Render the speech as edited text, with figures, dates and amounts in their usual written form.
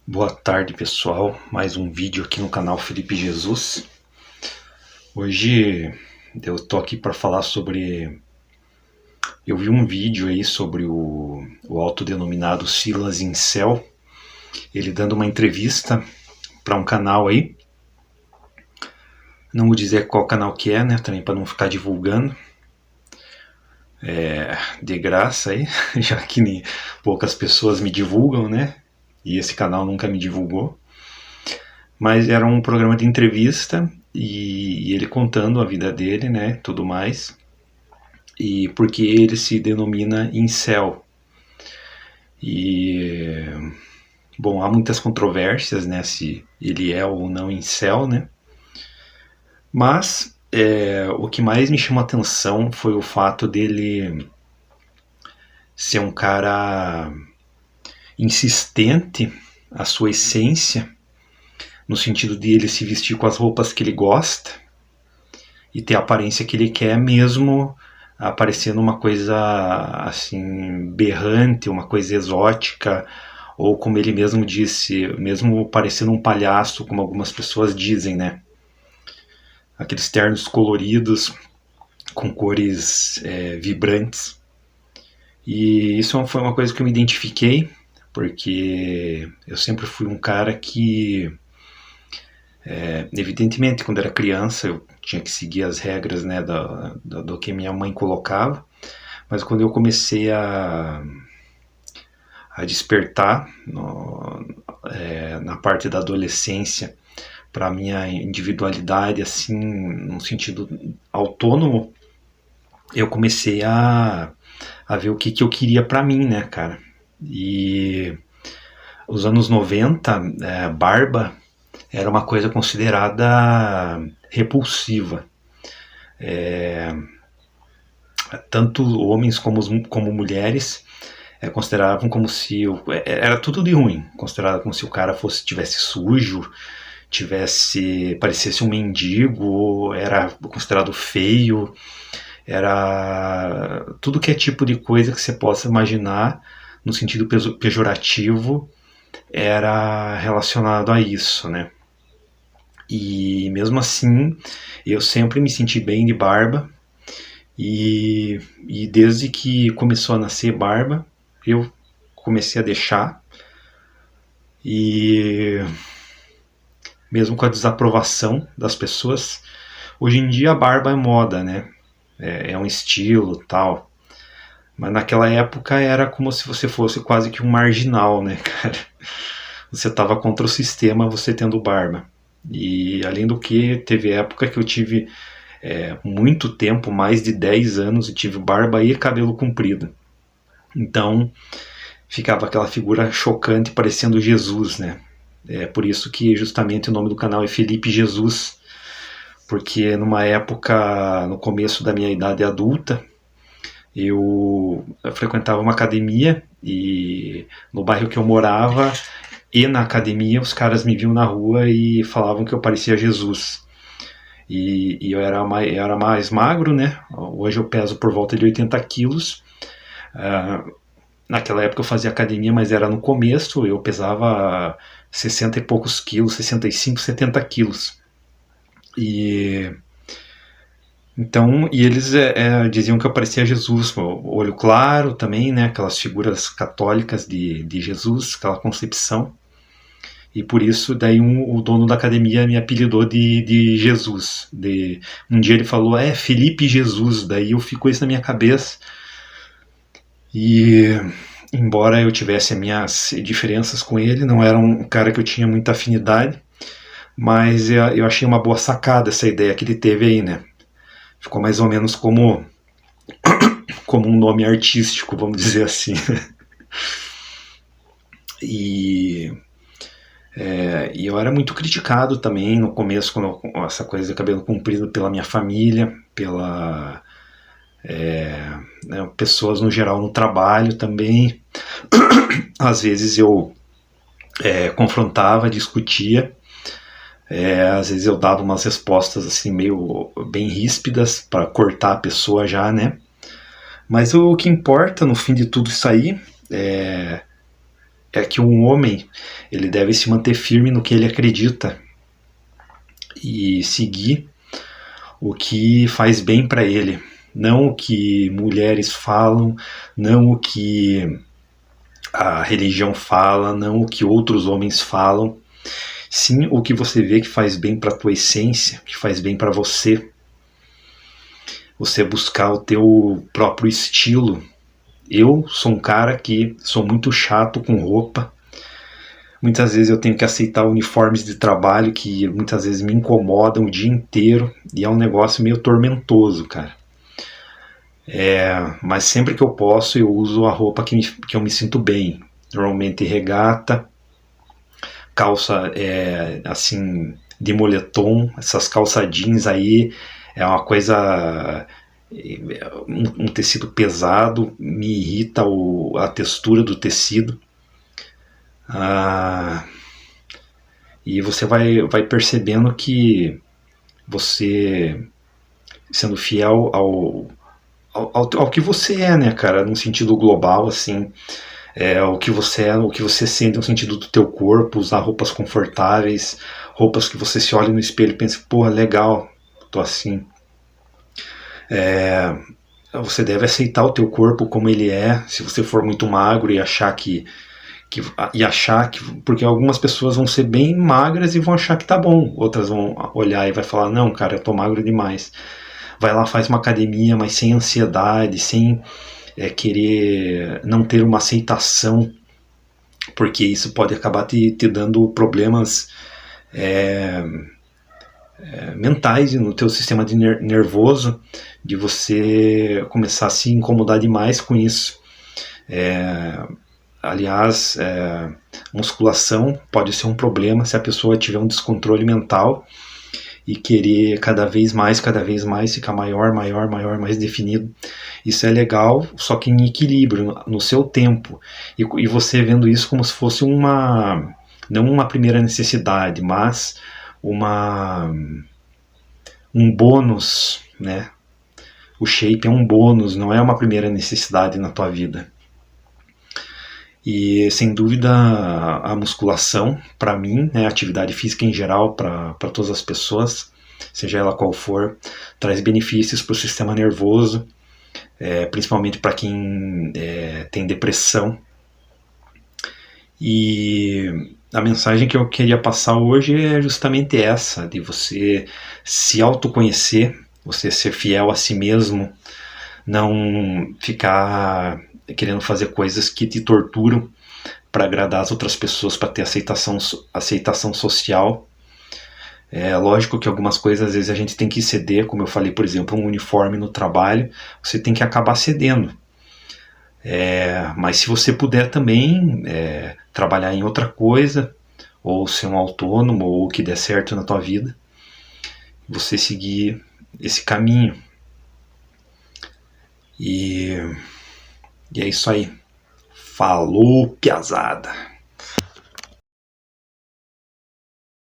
Boa tarde, pessoal. Mais um vídeo aqui no canal Felipe Jesus. Hoje eu tô aqui para falar sobre... Eu vi um vídeo aí sobre o autodenominado Silas Incel, ele dando uma entrevista para um canal aí. Não vou dizer qual canal que é, né? Também para não ficar divulgando. De graça aí, já que poucas pessoas me divulgam, né? E esse canal nunca me divulgou. Mas era um programa de entrevista e ele contando a vida dele, né, tudo mais. E porque ele se denomina incel. E bom, há muitas controvérsias, né, se ele é ou não incel, né? Mas o que mais me chamou a atenção foi o fato dele ser um cara insistente, a sua essência, no sentido de ele se vestir com as roupas que ele gosta e ter a aparência que ele quer, mesmo aparecendo uma coisa assim berrante, uma coisa exótica, ou como ele mesmo disse, mesmo parecendo um palhaço, como algumas pessoas dizem, né? Aqueles ternos coloridos com cores vibrantes. E isso foi uma coisa que eu me identifiquei, porque eu sempre fui um cara que evidentemente, quando era criança, eu tinha que seguir as regras, né, do que minha mãe colocava, mas quando eu comecei a despertar na parte da adolescência para a minha individualidade, assim, num sentido autônomo, eu comecei a ver o que eu queria para mim, né, cara? E os anos 90, barba era uma coisa considerada repulsiva. Tanto homens como mulheres consideravam como se... Era tudo de ruim. Considerava como se o cara tivesse sujo, parecesse um mendigo, era considerado feio. Era tudo que é tipo de coisa que você possa imaginar no sentido pejorativo era relacionado a isso, né? E mesmo assim, eu sempre me senti bem de barba. E desde que começou a nascer barba, eu comecei a deixar. E mesmo com a desaprovação das pessoas, hoje em dia a barba é moda, né? É um estilo, tal. Mas naquela época era como se você fosse quase que um marginal, né, cara? Você estava contra o sistema, você tendo barba. E além do que, teve época que eu tive muito tempo, mais de 10 anos, e tive barba e cabelo comprido. Então ficava aquela figura chocante parecendo Jesus, né? É por isso que justamente o nome do canal é Felipe Jesus, porque numa época, no começo da minha idade adulta, eu frequentava uma academia e no bairro que eu morava e na academia os caras me viam na rua e falavam que eu parecia Jesus. E eu era mais magro, né? Hoje eu peso por volta de 80 quilos. Naquela época eu fazia academia, mas era no começo, eu pesava 60 e poucos quilos, 65, 70 quilos. Então, e eles diziam que eu parecia Jesus, olho claro também, né? Aquelas figuras católicas de Jesus, aquela concepção. E por isso, daí o dono da academia me apelidou de Jesus. Um dia ele falou, Felipe Jesus, daí eu fico isso na minha cabeça. E embora eu tivesse as minhas diferenças com ele, não era um cara que eu tinha muita afinidade, mas eu achei uma boa sacada essa ideia que ele teve aí, né? Ficou mais ou menos como um nome artístico, vamos dizer assim. E eu era muito criticado também no começo, quando essa coisa de cabelo comprido, pela minha família, pessoas no geral no trabalho também. Às vezes eu confrontava, discutia. Às vezes eu dava umas respostas assim meio bem ríspidas para cortar a pessoa já, né? Mas o que importa no fim de tudo isso aí é que um homem, ele deve se manter firme no que ele acredita e seguir o que faz bem para ele, não o que mulheres falam, não o que a religião fala, não o que outros homens falam, sim o que você vê que faz bem para a tua essência, que faz bem para você. Você buscar o teu próprio estilo. Eu sou um cara que sou muito chato com roupa. Muitas vezes eu tenho que aceitar uniformes de trabalho que muitas vezes me incomodam o dia inteiro e é um negócio meio tormentoso, cara. Mas sempre que eu posso eu uso a roupa que eu me sinto bem. Normalmente regata, calça assim de moletom, essas calça jeans aí é uma coisa, um tecido pesado, me irrita a textura do tecido. E você vai percebendo que você sendo fiel ao que você é, né, cara, num sentido global, assim, o que você é, o que você sente no sentido do teu corpo, usar roupas confortáveis, roupas que você se olha no espelho e pensa, porra, legal, tô assim. Você deve aceitar o teu corpo como ele é. Se você for muito magro e achar que porque algumas pessoas vão ser bem magras e vão achar que tá bom, outras vão olhar e vai falar, não, cara, eu tô magro demais. Vai lá, faz uma academia, mas sem ansiedade, sem querer não ter uma aceitação, porque isso pode acabar te dando problemas mentais no teu sistema nervoso, de você começar a se incomodar demais com isso. Aliás, musculação pode ser um problema se a pessoa tiver um descontrole mental e querer cada vez mais ficar maior, mais definido. Isso é legal, só que em equilíbrio, no seu tempo. E você vendo isso como se fosse não uma primeira necessidade, mas um bônus, né? O shape é um bônus, não é uma primeira necessidade na tua vida. E sem dúvida a musculação, para mim, né, a atividade física em geral, para todas as pessoas, seja ela qual for, traz benefícios para o sistema nervoso, principalmente para quem tem depressão. E a mensagem que eu queria passar hoje é justamente essa, de você se autoconhecer, você ser fiel a si mesmo, não ficar querendo fazer coisas que te torturam para agradar as outras pessoas, para ter aceitação social. É lógico que algumas coisas às vezes a gente tem que ceder, como eu falei, por exemplo, um uniforme no trabalho, você tem que acabar cedendo. Mas se você puder também trabalhar em outra coisa, ou ser um autônomo, ou o que der certo na tua vida, você seguir esse caminho. E é isso aí. Falou, piazada!